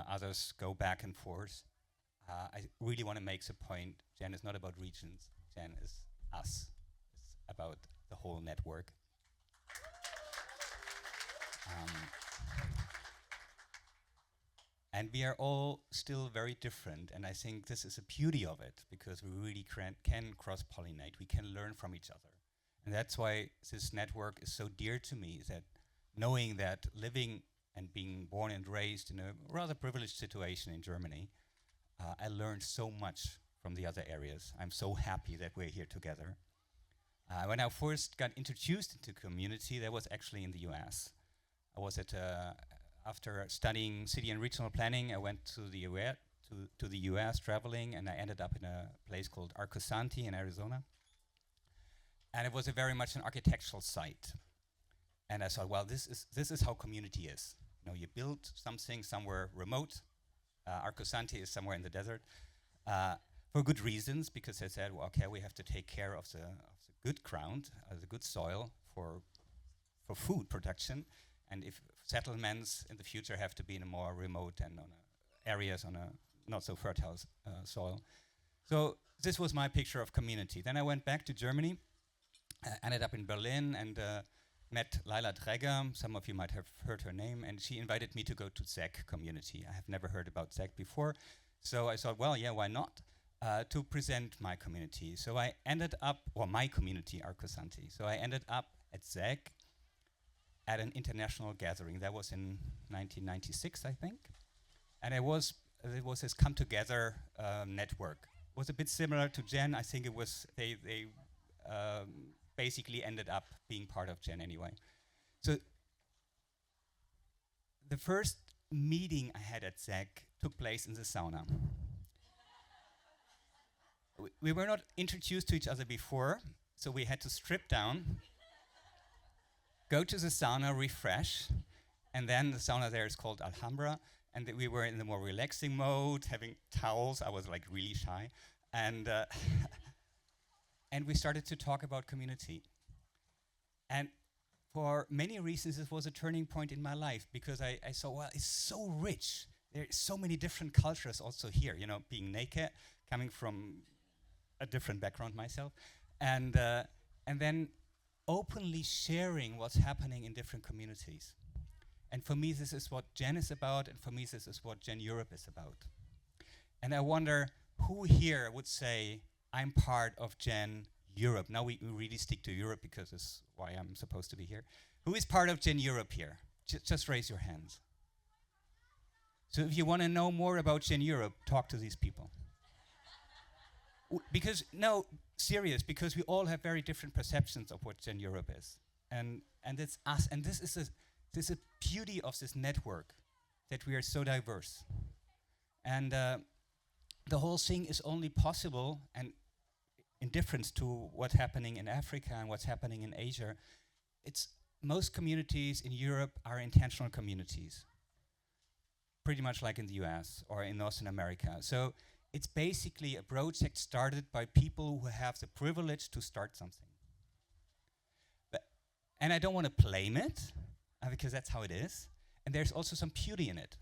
Others go back and forth. I really want to make the point, Gen is not about regions, Gen is us. It's about the whole network. And we are all still very different, and I think this is the beauty of it, because we really can cross-pollinate, we can learn from each other. And that's why this network is so dear to me, that knowing that living and being born and raised in a rather privileged situation in Germany, I learned so much from the other areas. I'm so happy that we're here together. When I first got introduced into community, that was actually in the US. I was at, after studying city and regional planning, I went to the US traveling, and I ended up in a place called Arcosanti in Arizona. And it was a very much an architectural site. And I thought, well, this is how community is. You know, you build something somewhere remote. Arcosanti is somewhere in the desert, for good reasons, because they said, well, okay, we have to take care of the good ground, the good soil for food production, and if settlements in the future have to be in a more remote and on areas on a not so fertile soil. So this was my picture of community. Then I went back to Germany, ended up in Berlin, and met Laila Dregger. Some of you might have heard her name, and she invited me to go to ZEC community. I have never heard about ZEC before, so I thought, well, yeah, why not? To present my community. So I ended up, or my community, Arcosanti. So I ended up at ZEC at an international gathering. That was in 1996, I think. And it was this come together network. It was a bit similar to Gen. I think it was, they basically ended up being part of Gen anyway. So the first meeting I had at ZEC took place in the sauna. we were not introduced to each other before, so we had to strip down, go to the sauna, refresh, and then the sauna there is called Alhambra, and we were in the more relaxing mode, having towels. I was like really shy, and and we started to talk about community. And for many reasons, it was a turning point in my life, because I saw, well, it's so rich. There's so many different cultures also here, you know, being naked, coming from a different background myself, and then openly sharing what's happening in different communities. And for me, this is what Gen is about, and for me, this is what Gen Europe is about. And I wonder who here would say, I'm part of Gen Europe. Now we really stick to Europe because it's why I'm supposed to be here. Who is part of Gen Europe here? Just raise your hands. So if you want to know more about Gen Europe, talk to these people. Because, no, serious, because we all have very different perceptions of what Gen Europe is. And it's us. And this is a beauty of this network, that we are so diverse. And the whole thing is only possible, and in difference to what's happening in Africa and what's happening in Asia, it's most communities in Europe are intentional communities, pretty much like in the US or in Northern America. So it's basically a project started by people who have the privilege to start something. And I don't want to blame it, because that's how it is. And there's also some beauty in it,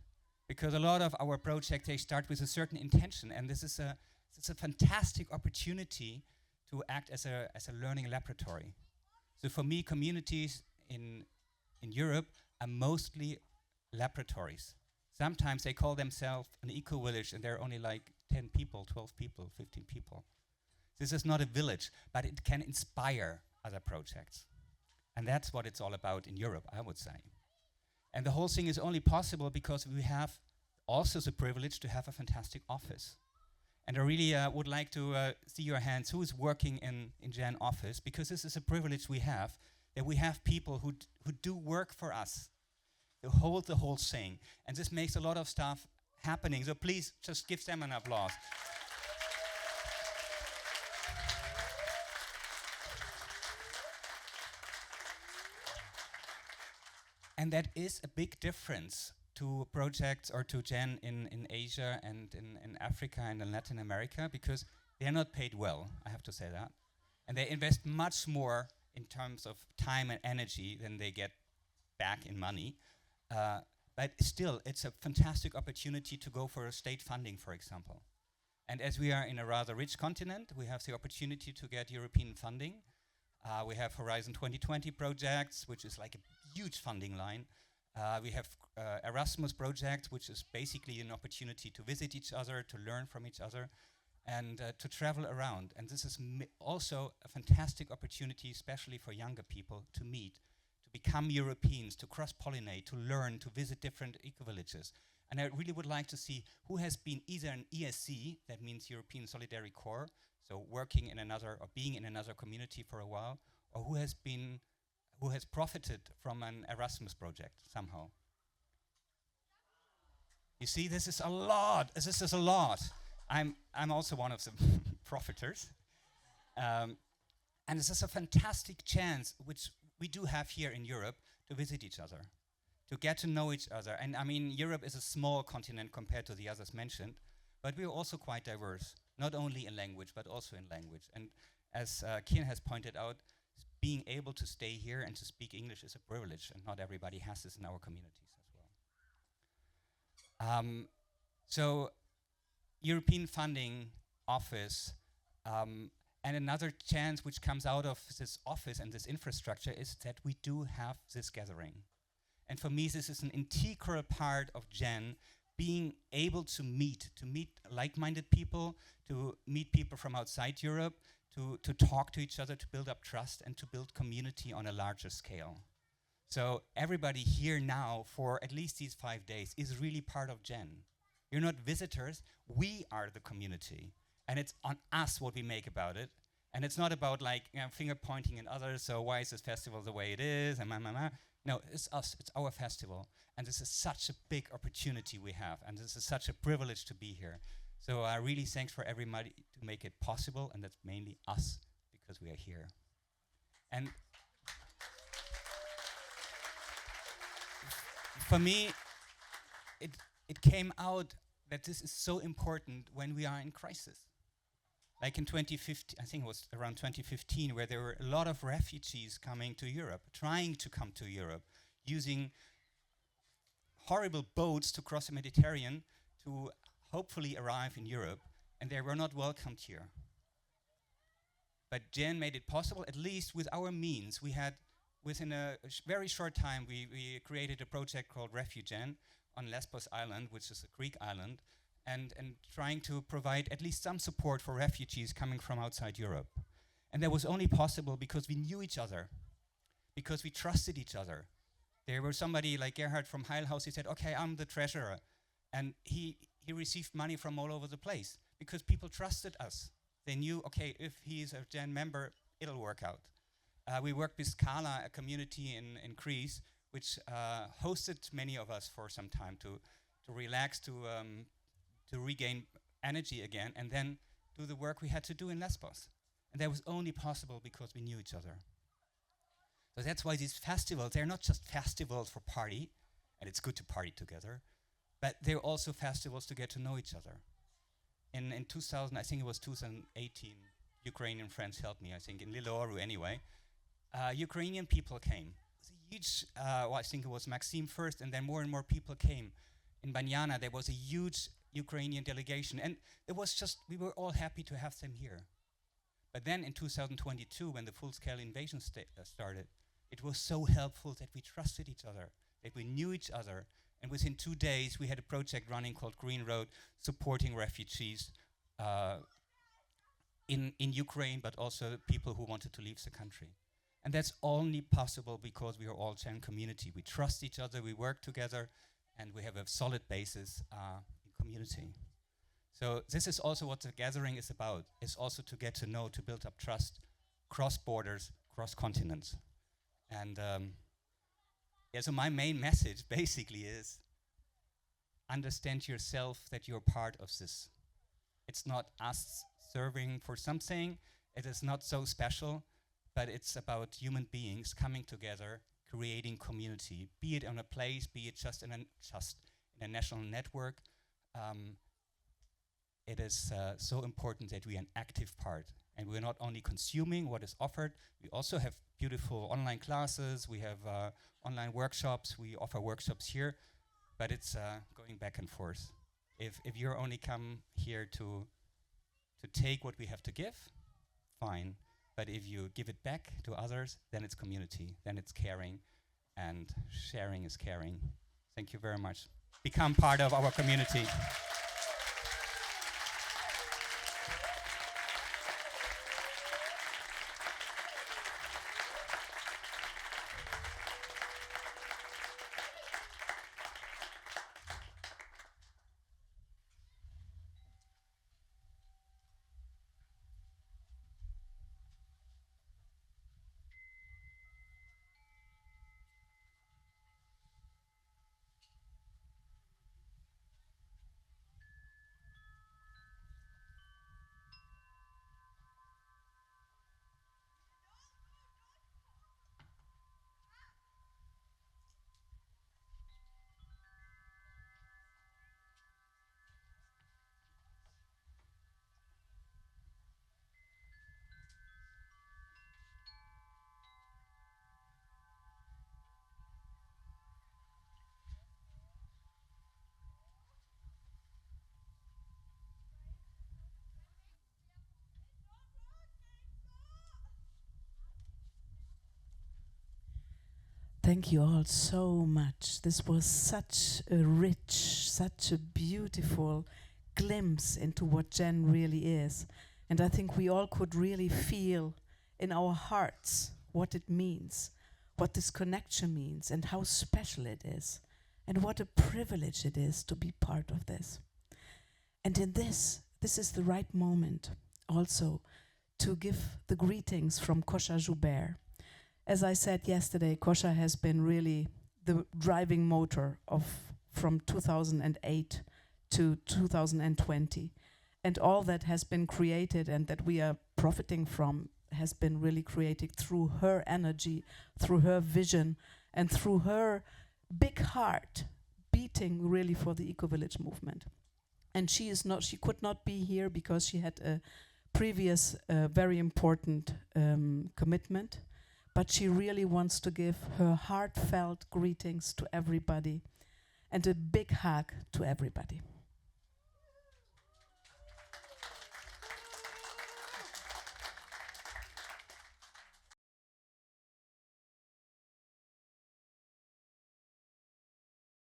because a lot of our projects, they start with a certain intention, and this is a fantastic opportunity to act as a learning laboratory. So for me, communities in Europe are mostly laboratories. Sometimes they call themselves an eco-village, and there are only like 10 people, 12 people, 15 people. This is not a village, but it can inspire other projects. And that's what it's all about in Europe, I would say. And the whole thing is only possible because we have also the privilege to have a fantastic office. And I really would like to see your hands. Who is working in Gen office? Because this is a privilege we have, that we have people who do work for us, who hold the whole thing. And this makes a lot of stuff happening. So please just give them an applause. And that is a big difference to projects or to Gen in Asia and in Africa and in Latin America, because they're not paid well, I have to say that. And they invest much more in terms of time and energy than they get back in money. But still, it's a fantastic opportunity to go for state funding, for example. And as we are in a rather rich continent, we have the opportunity to get European funding. We have Horizon 2020 projects, which is like a huge funding line. We have Erasmus projects, which is basically an opportunity to visit each other, to learn from each other, and to travel around. And this is also a fantastic opportunity, especially for younger people, to meet, to become Europeans, to cross-pollinate, to learn, to visit different eco-villages. And I really would like to see who has been either an ESC, that means European Solidarity Corps, so working in another or being in another community for a while, or who has profited from an Erasmus project somehow. You see, this is a lot. This is a lot. I'm also one of the profiters. And this is a fantastic chance, which we do have here in Europe, to visit each other, to get to know each other. And I mean, Europe is a small continent compared to the others mentioned, but we're also quite diverse, not only in language, but also in language. And as Kian has pointed out, being able to stay here and to speak English is a privilege, and not everybody has this in our communities as well. So, European funding office, and another chance which comes out of this office and this infrastructure is that we do have this gathering. And for me, this is an integral part of Gen, being able to meet like-minded people, to meet people from outside Europe, to talk to each other, to build up trust, and to build community on a larger scale. So everybody here now, for at least these 5 days, is really part of Gen. You're not visitors, we are the community. And it's on us what we make about it. And it's not about like finger pointing at others, so why is this festival the way it is, and No, it's us, it's our festival. And this is such a big opportunity we have, and this is such a privilege to be here. So really thanks for everybody to make it possible, and that's mainly us, because we are here. And for me, it came out that this is so important when we are in crisis. Like in 2015, I think it was around 2015, where there were a lot of refugees coming to Europe, trying to come to Europe, using horrible boats to cross the Mediterranean to hopefully arrive in Europe, and they were not welcomed here. But Jen made it possible, at least with our means. We had, within a very short time, we created a project called Refugen on Lesbos Island, which is a Greek island, and trying to provide at least some support for refugees coming from outside Europe. And that was only possible because we knew each other, because we trusted each other. There was somebody like Gerhard from Heilhaus, he said, okay, I'm the treasurer. And he received money from all over the place because people trusted us. They knew, okay, if he's a Gen member, it'll work out. We worked with Scala, a community in Greece, which hosted many of us for some time to relax, to regain energy again, and then do the work we had to do in Lesbos. And that was only possible because we knew each other. So that's why these festivals, they're not just festivals for party, and it's good to party together, but they're also festivals to get to know each other. In 2000, I think it was 2018, Ukrainian friends helped me, I think, in Liloru anyway. Ukrainian people came. It was a huge, well, I think it was Maxime first, and then more and more people came. In Banyana, there was a huge Ukrainian delegation, and it was just, we were all happy to have them here. But then in 2022, when the full-scale invasion started, it was so helpful that we trusted each other, that we knew each other, and within 2 days, we had a project running called Green Road, supporting refugees in Ukraine, but also people who wanted to leave the country. And that's only possible because we are all Gen community. We trust each other, we work together, and we have a solid basis in community. So this is also what the gathering is about, is also to get to know, to build up trust, cross borders, cross continents. And yeah, so my main message basically is understand yourself that you're part of this. It's not us serving for something, it is not so special, but it's about human beings coming together, creating community, be it on a place, be it just in a national network. It is so important that we are an active part, and we're not only consuming what is offered, we also have beautiful online classes, we have online workshops, we offer workshops here, but it's going back and forth. If you're only come here to take what we have to give, fine. But if you give it back to others, then it's community, then it's caring, and sharing is caring. Thank you very much. Become part of our community. Thank you all so much. This was such a rich, such a beautiful glimpse into what Gen really is. And I think we all could really feel in our hearts what it means, what this connection means, and how special it is, and what a privilege it is to be part of this. And in this is the right moment also to give the greetings from Kosha Joubert. As I said yesterday, Kosha has been really the driving motor from 2008 to 2020. And all that has been created and that we are profiting from has been really created through her energy, through her vision, and through her big heart beating really for the Ecovillage movement. And she could not be here because she had a previous very important commitment, but she really wants to give her heartfelt greetings to everybody and a big hug to everybody.